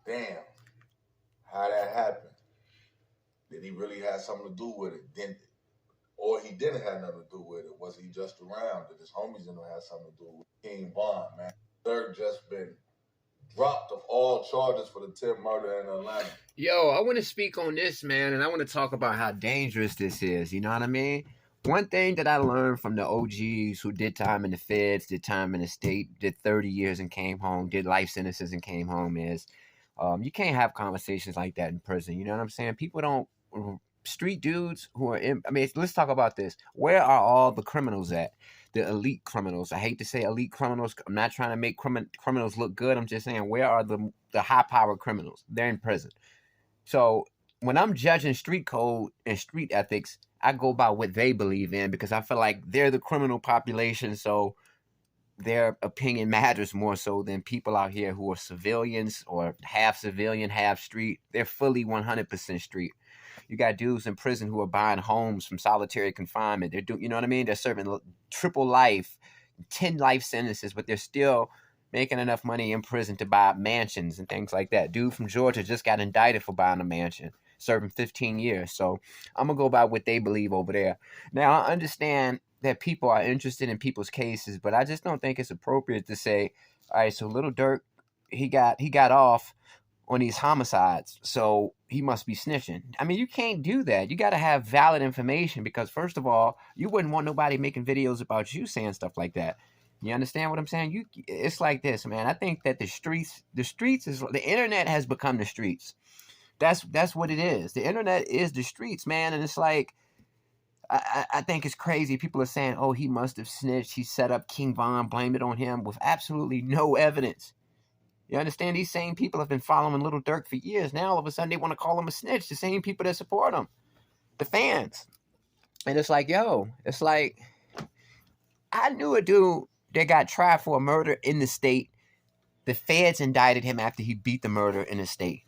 damn, how that happened? Did he really have something to do with it? Or he didn't have nothing to do with it? Was he just around? Did his homies didn't have something to do with it? King Von, man. Durk just been dropped of all charges for the Tip murder in Atlanta. Yo, I want to speak on this, man, and I want to talk about how dangerous this is. You know what I mean? One thing that I learned from the OGs who did time in the feds, did time in the state, did 30 years and came home, did life sentences and came home is you can't have conversations like that in prison. You know what I'm saying? People don't, street dudes who are in, I mean, let's talk about this. Where are all the criminals at? The elite criminals. I hate to say elite criminals. I'm not trying to make criminals look good. I'm just saying, where are the high-powered criminals? They're in prison. So when I'm judging street code and street ethics, I go by what they believe in because I feel like they're the criminal population. So their opinion matters more so than people out here who are civilians or half civilian, half street. They're fully 100% street. You got dudes in prison who are buying homes from solitary confinement. They're doing, you know what I mean? They're serving triple life, 10 life sentences, but they're still making enough money in prison to buy mansions and things like that. Dude from Georgia just got indicted for buying a mansion, serving 15 years. So I'm going to go by what they believe over there. Now, I understand that people are interested in people's cases, but I just don't think it's appropriate to say, all right, so Lil Durk, he got off on these homicides, so he must be snitching. I mean, you can't do that. You got to have valid information because, first of all, you wouldn't want nobody making videos about you saying stuff like that. You understand what I'm saying? It's like this, man. I think that the streets is the internet has become the streets. That's what it is. The internet is the streets, man. And it's like, I think it's crazy. People are saying, oh, he must have snitched. He set up King Von, blamed it on him with absolutely no evidence. You understand? These same people have been following Lil Durk for years. Now, all of a sudden, they want to call him a snitch. The same people that support him. The fans. And it's like, yo, it's like, I knew a dude that got tried for a murder in the state. The feds indicted him after he beat the murder in the state.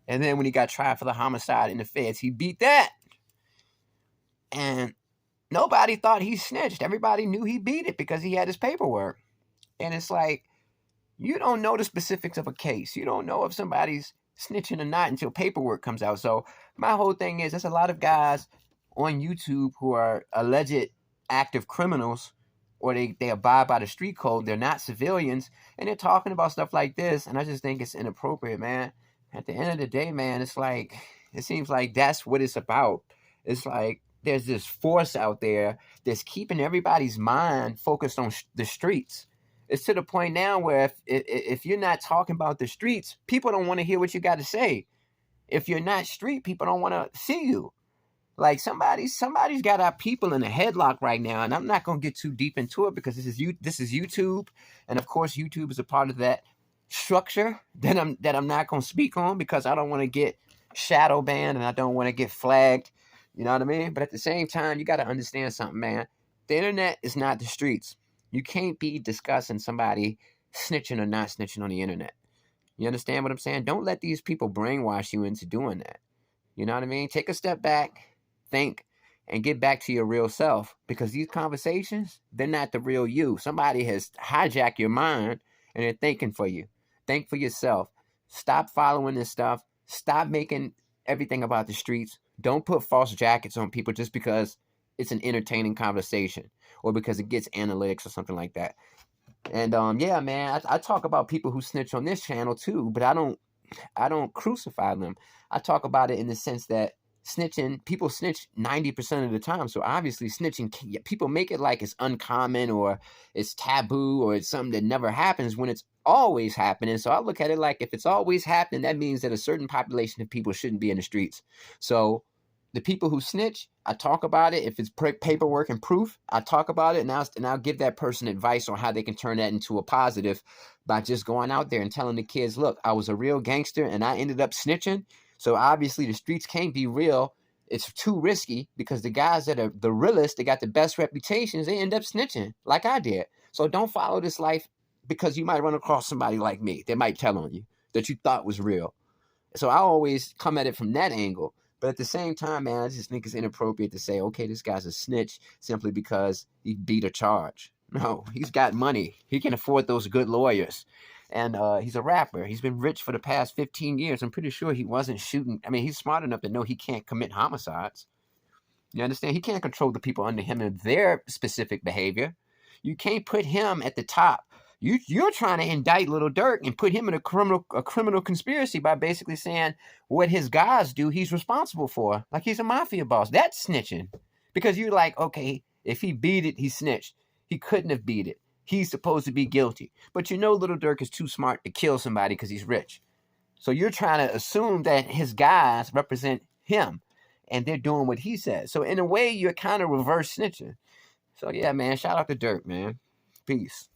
And then when he got tried for the homicide in the feds, he beat that. And nobody thought he snitched. Everybody knew he beat it because he had his paperwork. And it's like, you don't know the specifics of a case. You don't know if somebody's snitching or not until paperwork comes out. So my whole thing is, there's a lot of guys on YouTube who are alleged active criminals, or they abide by the street code. They're not civilians, and they're talking about stuff like this. And I just think it's inappropriate, man. At the end of the day, man, it's like, it seems like that's what it's about. It's like there's this force out there that's keeping everybody's mind focused on the streets. It's to the point now where if you're not talking about the streets, people don't want to hear what you got to say. If you're not street, people don't want to see you. Like somebody's got our people in a headlock right now, and I'm not gonna get too deep into it because this is YouTube, and of course YouTube is a part of that structure that I'm not gonna speak on because I don't want to get shadow banned and I don't want to get flagged. You know what I mean? But at the same time, you got to understand something, man. The internet is not the streets. You can't be discussing somebody snitching or not snitching on the internet. You understand what I'm saying? Don't let these people brainwash you into doing that. You know what I mean? Take a step back, think, and get back to your real self, because these conversations, they're not the real you. Somebody has hijacked your mind and they're thinking for you. Think for yourself. Stop following this stuff. Stop making everything about the streets. Don't put false jackets on people just because it's an entertaining conversation or because it gets analytics or something like that. And yeah, man, I talk about people who snitch on this channel too, but I don't crucify them. I talk about it in the sense that people snitch 90% of the time. So obviously snitching, people make it like it's uncommon or it's taboo or it's something that never happens when it's always happening. So I look at it like, if it's always happening, that means that a certain population of people shouldn't be in the streets. So the people who snitch, I talk about it. If it's paperwork and proof, I talk about it, and I'll give that person advice on how they can turn that into a positive by just going out there and telling the kids, look, I was a real gangster and I ended up snitching. So obviously the streets can't be real. It's too risky, because the guys that are the realest, they got the best reputations, they end up snitching like I did. So don't follow this life because you might run across somebody like me that might tell on you that you thought was real. So I always come at it from that angle. But at the same time, man, I just think it's inappropriate to say, okay, this guy's a snitch simply because he beat a charge. No, he's got money. He can afford those good lawyers. And he's a rapper. He's been rich for the past 15 years. I'm pretty sure he wasn't shooting. I mean, he's smart enough to know he can't commit homicides. You understand? He can't control the people under him and their specific behavior. You can't put him at the top. You're trying to indict Lil Durk and put him in a criminal conspiracy by basically saying what his guys do, he's responsible for. Like he's a mafia boss. That's snitching. Because you're like, okay, if he beat it, he snitched. He couldn't have beat it. He's supposed to be guilty. But you know Lil Durk is too smart to kill somebody because he's rich. So you're trying to assume that his guys represent him and they're doing what he says. So in a way, you're kind of reverse snitching. So yeah, man, shout out to Durk, man. Peace.